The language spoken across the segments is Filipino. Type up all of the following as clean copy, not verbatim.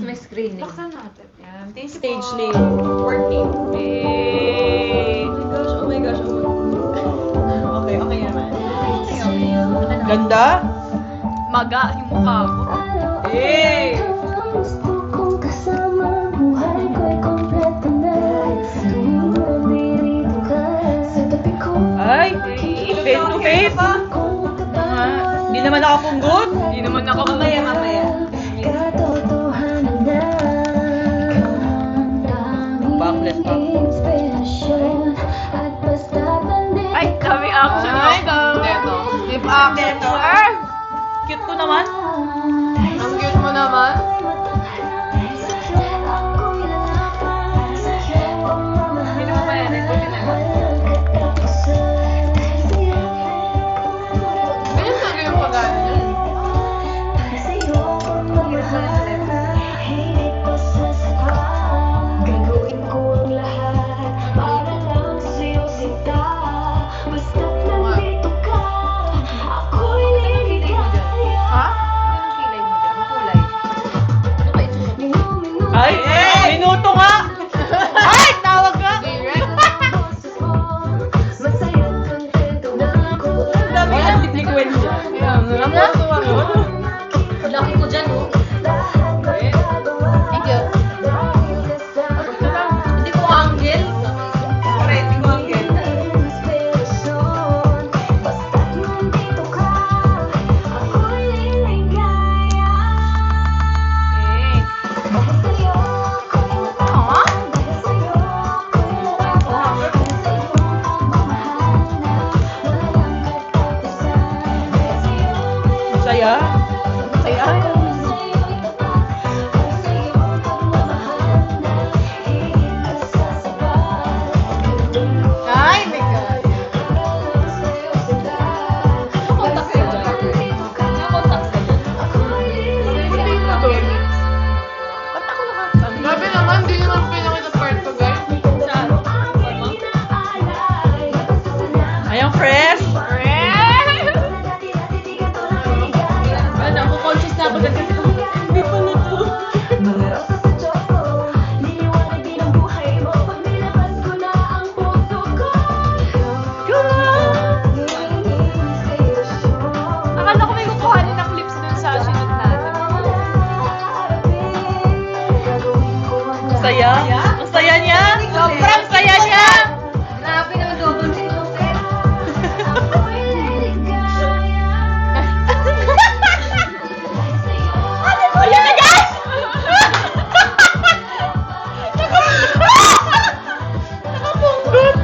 may screen name. Baksan natin. Yan. Thank you Stage po. name. Work name. Hey. Oh my gosh, oh my gosh. Okay, okay naman. Ano? Ganda? Maga yung mukha ko. Hey! Gusto kong kasama, buhay ko'y kompleto na. Tuwing nandito ka sa tabi ko. Ay, face to face. Hindi naman nakapunggot. Hindi naman ako mamaya. Katotohanan na. Backless pa. Inspirasyon at basta't nandito Ay, kami action. Ay, Dito. Live action. Dito. Ah! Cute ko naman. Ang cute mo naman. Sino mo ba yan? Ito na. Ganyan talaga yung pag-ano niya. Gagawin ko ang lahat para lang sa'yo sinta. Basta't nandito ka, ako'y liligaya. Ha? Anong kilay mo dyan? Ang kulay? Ano kayo susunod? Minuto Ay, minuto nga. Ay, tawag ka. Direct. masaya kontento na ako. Ang dami ang sequence. Ang natuwa mo. Laki ko dyan, oh. Thank you. Hindi ko angle. Ready ko ang get. Inspirasyon, basta't nandito ka, ako'y liligaya. Dahil sa'yo ako'y natawag, dahil sa'yo ako'y natawag, dahil sa'yo pagmamahal na walang katapusan. Dahil sa'yo may Saya. Saya. dahil sa'yo'y tapat, dahil sa'yo pagmamahal na higit ka sa sapat. Ay, my God. Kontak ka dyan. Kontak ka dyan. Ba't ako nakatabi? Grabe naman, di naman pinakita part ko, guys. Ayang fresh. Ano, conscious na ako dyan kasi Hindi pa na to. Akala ko may kukuhanin ng clips dun sa sinot natin. Saya. Ang saya niya. Sobrang saya niya. grabe naman double sinusel. Ayan na guys! Nakapunggot!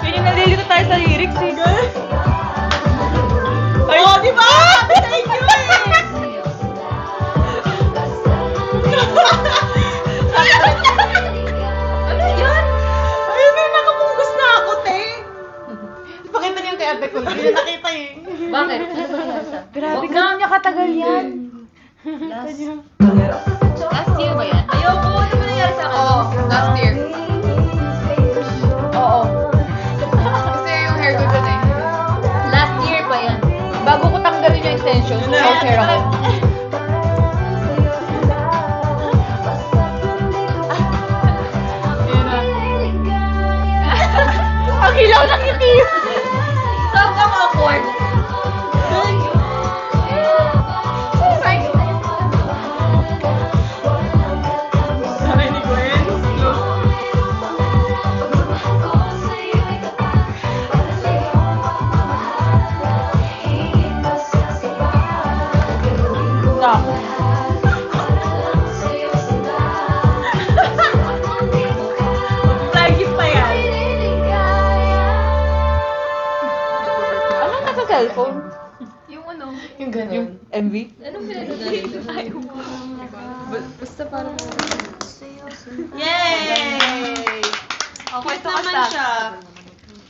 Yun yung nalilito tayo sa lyrics eh, guys. Ay, oh, di ba? Thank you Ano yan? Ayun na, nakapunggos na ako, te. Pakita niyo kay ate ko. Hindi na nakita eh. Bakit? Ano ba yata? Grabe, ganun niya katagal yan. Last year ba yan? Ayoko. Ano ba nangyari sa akin? Oo, last year. Oo. Kasi yung hair ko dun eh. Last year pa yan. Bago ko tanggalin yung extension, short hair ako. Yun na. Ang hilaw ng ngiti. Sobrang awkward. Sabi ni Gwen. Ako. Lagi pa yan. Anong nasa cellphone? Yung ano? Yung ganun. Yung MV? Anong pinagdadali ko? Basta parang... Yay! Okay, Cute naman siya.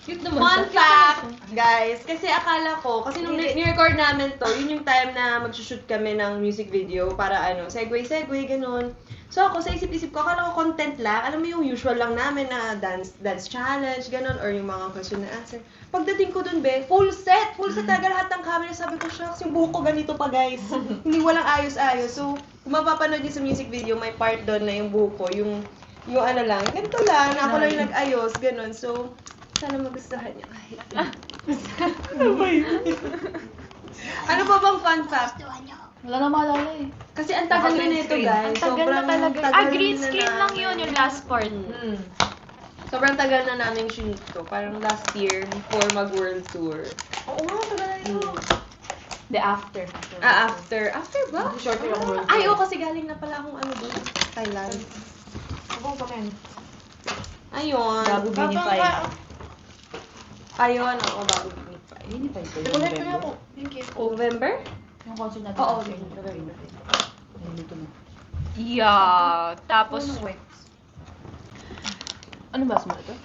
Cute naman Fun siya. fact, guys, kasi akala ko, kasi nung ni-record namin to, yun yung time na mag-shoot kami ng music video para ano, segue, ganun. So ako, sa isip-isip ko, akala ko content lang. Alam mo yung usual lang namin na dance challenge, ganun, or yung mga question and answer. Pagdating ko dun, be, full set talaga lahat ng camera. Sabi ko, shucks, yung buhok ko ganito pa, guys. Hindi walang ayos-ayos. So, kung mapapanood niyo sa music video, may part doon na yung buhok ko, yung ano lang, ganito lang, na ako lang yung nag-ayos, ganun. So, sana magustuhan niyo. Ay. Ano ba yun? Ano pa bang fun fact? Wala na maalala eh. Kasi ang tagal na nito, guys. Ang tagal na talaga. Green screen lang yun, yung last part. Sobrang tagal na namin shoot to. Parang last year, before mag-world tour. Oo nga, tagal na yun. The after. After ba? Short yung world Ay, oo, kasi galing na pala akong ano doon, Thailand. Ako pa rin. Ayun. Bago Binify. Ayun, oo, bago Binify. Binify ko Ulit ko na ako. Thank you. November? Yung concert natin. Oo, November. Dito na. Yeah. Tapos, Ano ba, smart ito?